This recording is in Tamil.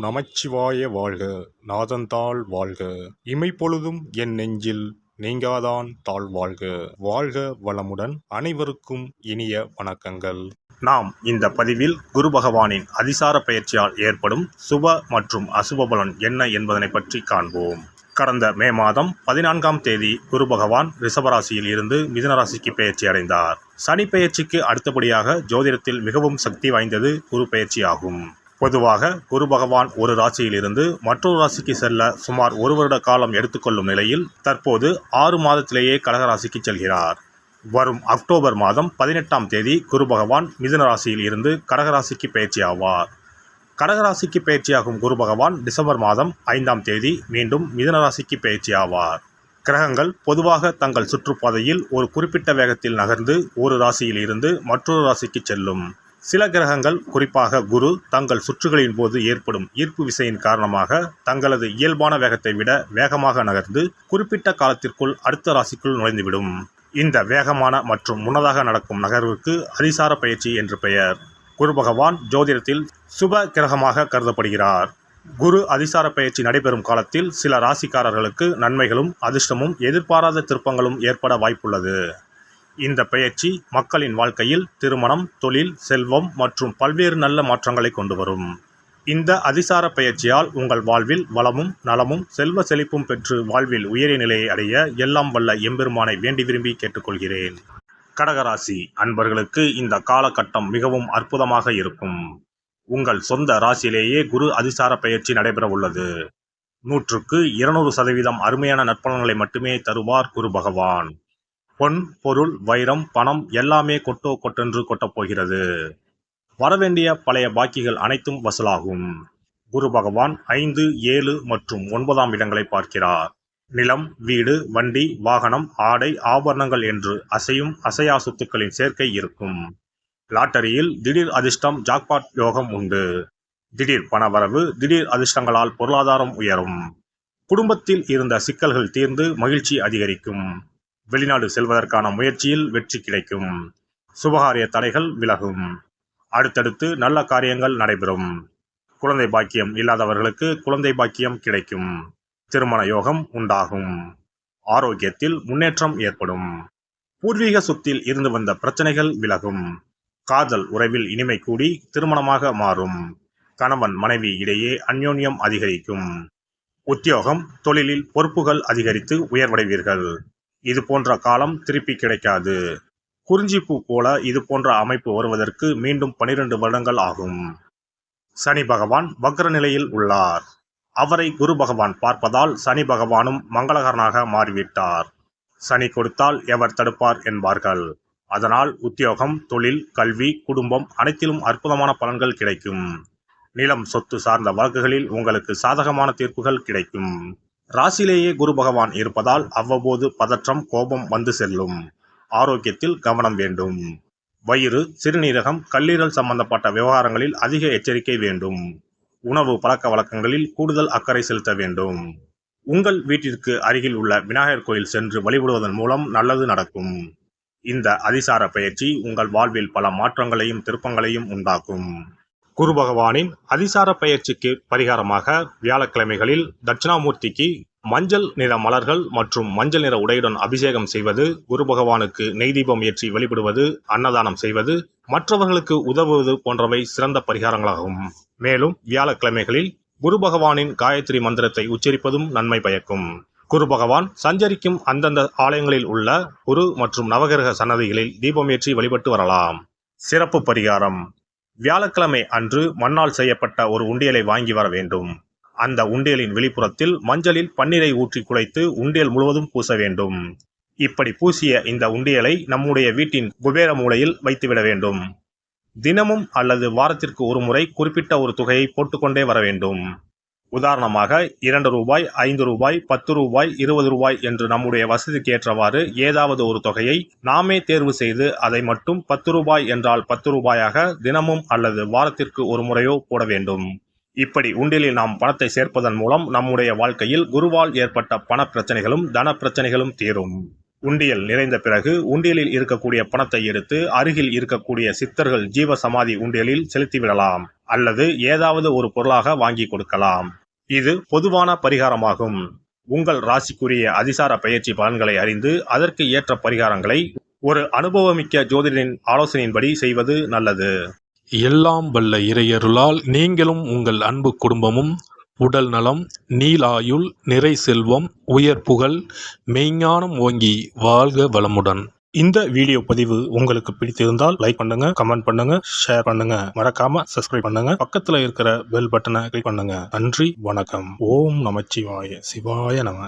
நமச்சிவாய வாழ்க. நாதந்தாள் வாழ்க. இமைப்பொழுதும் என் நெஞ்சில் நீங்காதான் தாழ் வாழ்க. வாழ்க வளமுடன். அனைவருக்கும் இனிய வணக்கங்கள். நாம் இந்த பதிவில் குரு பகவானின் அதிசார பெயர்ச்சியால் ஏற்படும் சுப மற்றும் அசுப பலன் என்ன என்பதனை பற்றி காண்போம். கடந்த மே மாதம் 14ஆம் தேதி குரு பகவான் ரிஷபராசியில் இருந்து மிதுன ராசிக்கு பெயர்ச்சி அடைந்தார். சனி பெயர்ச்சிக்கு அடுத்தபடியாக ஜோதிடத்தில் மிகவும் சக்தி வாய்ந்தது குரு பெயர்ச்சி ஆகும். பொதுவாக குரு பகவான் ஒரு ராசியில் இருந்து மற்றொரு ராசிக்கு செல்ல சுமார் 1 வருட காலம் எடுத்துக்கொள்ளும் நிலையில் தற்போது 6 மாதத்திலேயே கடகராசிக்கு செல்கிறார். வரும் அக்டோபர் மாதம் 18ஆம் தேதி குரு பகவான் மிதுன ராசியில் இருந்து கடகராசிக்கு பெயர்ச்சி ஆவார். கடகராசிக்கு பெயர்ச்சியாகும் குரு பகவான் டிசம்பர் மாதம் 5ஆம் தேதி மீண்டும் மிதுன ராசிக்கு பெயர்ச்சி ஆவார். கிரகங்கள் பொதுவாக தங்கள் சுற்றுப்பாதையில் ஒரு குறிப்பிட்ட வேகத்தில் நகர்ந்து ஒரு ராசியில் இருந்து மற்றொரு ராசிக்கு செல்லும். சில கிரகங்கள் குறிப்பாக குரு தங்கள் சுற்றுகளின் போது ஏற்படும் ஈர்ப்பு விசையின் காரணமாக தங்களது இயல்பான வேகத்தை விட வேகமாக நகர்ந்து குறிப்பிட்ட காலத்திற்குள் அடுத்த ராசிக்குள் நுழைந்துவிடும். இந்த வேகமான மற்றும் முன்னதாக நடக்கும் நகர்வுக்கு அதிசார பயிற்சி என்று பெயர். குரு பகவான் ஜோதிடத்தில் சுப கிரகமாக கருதப்படுகிறார். குரு அதிசார பயிற்சி நடைபெறும் காலத்தில் சில ராசிக்காரர்களுக்கு நன்மைகளும் அதிர்ஷ்டமும் எதிர்பாராத திருப்பங்களும் ஏற்பட வாய்ப்புள்ளது. இந்த பெயர்ச்சி மக்களின் வாழ்க்கையில் திருமணம், தொழில், செல்வம் மற்றும் பல்வேறு நல்ல மாற்றங்களை கொண்டு வரும். இந்த அதிசார பெயர்ச்சியால் உங்கள் வாழ்வில் வளமும் நலமும் செல்வ செழிப்பும் பெற்று வாழ்வில் உயரிய நிலையை அடைய எல்லாம் வல்ல எம்பெருமானை வேண்டி விரும்பி கேட்டுக்கொள்கிறேன். கடகராசி அன்பர்களுக்கு இந்த காலகட்டம் மிகவும் அற்புதமாக இருக்கும். உங்கள் சொந்த ராசியிலேயே குரு அதிசார பெயர்ச்சி நடைபெற உள்ளது. 100க்கு 200% அருமையான நற்பலன்களை மட்டுமே தருவார் குரு பகவான். பொன், பொருள், வைரம், பணம் எல்லாமே கொட்டோ கொட்டென்று கொட்டப்போகிறது. வரவேண்டிய பழைய பாக்கிகள் அனைத்தும் வசூலாகும். குரு பகவான் 5, 7 மற்றும் 9ஆம் இடங்களை பார்க்கிறார். நிலம், வீடு, வண்டி, வாகனம், ஆடை, ஆபரணங்கள் என்று அசையும் அசையா சொத்துக்களின் சேர்க்கை இருக்கும். லாட்டரியில் திடீர் அதிர்ஷ்டம், ஜாக்பாட் யோகம் உண்டு. திடீர் பணவரவு, திடீர் அதிர்ஷ்டங்களால் பொருளாதாரம் உயரும். குடும்பத்தில் இருந்த சிக்கல்கள் தீர்ந்து மகிழ்ச்சி அதிகரிக்கும். வெளிநாடு செல்வதற்கான முயற்சியில் வெற்றி கிடைக்கும். சுபகாரிய தடைகள் விலகும். அடுத்தடுத்து நல்ல காரியங்கள் நடைபெறும். குழந்தை பாக்கியம் இல்லாதவர்களுக்கு குழந்தை பாக்கியம் கிடைக்கும். திருமண யோகம் உண்டாகும். ஆரோக்கியத்தில் முன்னேற்றம் ஏற்படும். பூர்வீக சொத்தில் இருந்து வந்த பிரச்சனைகள் விலகும். காதல் உறவில் இனிமை கூடி திருமணமாக மாறும். கணவன் மனைவி இடையே அந்யோன்யம் அதிகரிக்கும். உத்தியோகம், தொழிலில் பொறுப்புகள் அதிகரித்து உயர்வடைவீர்கள். இது போன்ற காலம் திருப்பி கிடைக்காது. குறிஞ்சிப்பூ போல இது போன்ற அமைப்பு வருவதற்கு மீண்டும் 12 வருடங்கள் ஆகும். சனி பகவான் வக்ர நிலையில் உள்ளார். அவரை குரு பகவான் பார்ப்பதால் சனி பகவானும் மங்களகரனாக மாறிவிட்டார். சனி கொடுத்தால் எவர் தடுப்பார் என்பார்கள். அதனால் உத்தியோகம், தொழில், கல்வி, குடும்பம் அனைத்திலும் அற்புதமான பலன்கள் கிடைக்கும். நிலம், சொத்து சார்ந்த வழக்குகளில் உங்களுக்கு சாதகமான தீர்ப்புகள் கிடைக்கும். ராசியிலேயே குரு பகவான் இருப்பதால் அவ்வப்போது பதற்றம், கோபம் வந்து செல்லும். ஆரோக்கியத்தில் கவனம் வேண்டும். வயிறு, சிறுநீரகம், கல்லீரல் சம்பந்தப்பட்ட விவகாரங்களில் அதிக எச்சரிக்கை வேண்டும். உணவு பழக்க வழக்கங்களில் கூடுதல் அக்கறை செலுத்த வேண்டும். உங்கள் வீட்டிற்கு அருகில் உள்ள விநாயகர் கோயில் சென்று வழிபடுவதன் மூலம் நல்லது நடக்கும். இந்த அதிசார பெயர்ச்சி உங்கள் வாழ்வில் பல மாற்றங்களையும் திருப்பங்களையும் உண்டாக்கும். குரு பகவானின் அதிசார பெயர்ச்சிக்கு பரிகாரமாக வியாழக்கிழமைகளில் தட்சிணாமூர்த்திக்கு மஞ்சள் நிற மலர்கள் மற்றும் மஞ்சள் நிற உடையுடன் அபிஷேகம் செய்வது, குரு பகவானுக்கு நெய் தீபம் ஏற்றி வழிபடுவது, அன்னதானம் செய்வது, மற்றவர்களுக்கு உதவுவது போன்றவை சிறந்த பரிகாரங்களாகும். மேலும் வியாழக்கிழமைகளில் குரு பகவானின் காயத்ரி மந்திரத்தை உச்சரிப்பதும் நன்மை பயக்கும். குரு பகவான் சஞ்சரிக்கும் அந்தந்த ஆலயங்களில் உள்ள குரு மற்றும் நவகிரக சன்னதிகளில் தீபமேற்றி வழிபட்டு வரலாம். சிறப்பு பரிகாரம்: வியாழக்கிழமை அன்று மண்ணால் செய்யப்பட்ட ஒரு உண்டியலை வாங்கி வர வேண்டும். அந்த உண்டியலின் வெளிப்புறத்தில் மஞ்சளில் பன்னீரை ஊற்றி குழைத்து உண்டியல் முழுவதும் பூச வேண்டும். இப்படி பூசிய இந்த உண்டியலை நம்முடைய வீட்டின் குபேர மூலையில் வைத்துவிட வேண்டும். தினமும் அல்லது வாரத்திற்கு ஒரு முறை குறிப்பிட்ட ஒரு தொகையை போட்டுக்கொண்டே வர வேண்டும். உதாரணமாக 2 ரூபாய், 5 ரூபாய், 10 ரூபாய், 20 ரூபாய் என்று நம்முடைய வசதிக்கு ஏற்றவாறு ஏதாவது ஒரு தொகையை நாமே தேர்வு செய்து அதை மட்டும் 10 ரூபாய் என்றால் 10 ரூபாயாக தினமும் அல்லது வாரத்திற்கு ஒரு முறையோ போட வேண்டும். இப்படி உண்டியலில் நாம் பணத்தை சேர்ப்பதன் மூலம் நம்முடைய வாழ்க்கையில் குருவால் ஏற்பட்ட பண பிரச்சனைகளும் தன பிரச்சனைகளும் தீரும். உண்டியல் நிறைந்த பிறகு உண்டியலில் இருக்கக்கூடிய பணத்தை எடுத்து அருகில் இருக்கக்கூடிய சித்தர்கள் ஜீவ சமாதி உண்டியலில் செலுத்திவிடலாம் அல்லது ஏதாவது ஒரு பொருளாக வாங்கி கொடுக்கலாம். இது பொதுவான பரிகாரமாகும். உங்கள் ராசிக்குரிய அதிசார பயிற்சி பலன்களை அறிந்து அதற்கு ஏற்ற பரிகாரங்களை ஒரு அனுபவமிக்க ஜோதிடரின் ஆலோசனையின்படி செய்வது நல்லது. எல்லாம் வல்ல இறையருளால் நீங்களும் உங்கள் அன்பு குடும்பமும் உடல் நலம், நீலாயுள், நிறை செல்வம், உயர் புகழ், மெய்ஞானம் ஓங்கி வாழ்க வளமுடன். இந்த வீடியோ பதிவு உங்களுக்கு பிடித்திருந்தால் லைக் பண்ணுங்க, கமெண்ட் பண்ணுங்க, ஷேர் பண்ணுங்க, மறக்காம சப்ஸ்கிரைப் பண்ணுங்க, பக்கத்துல இருக்கிற பெல் பட்டனை கிளிக் பண்ணுங்க. நன்றி, வணக்கம். ஓம் நமச்சிவாய, சிவாய நம.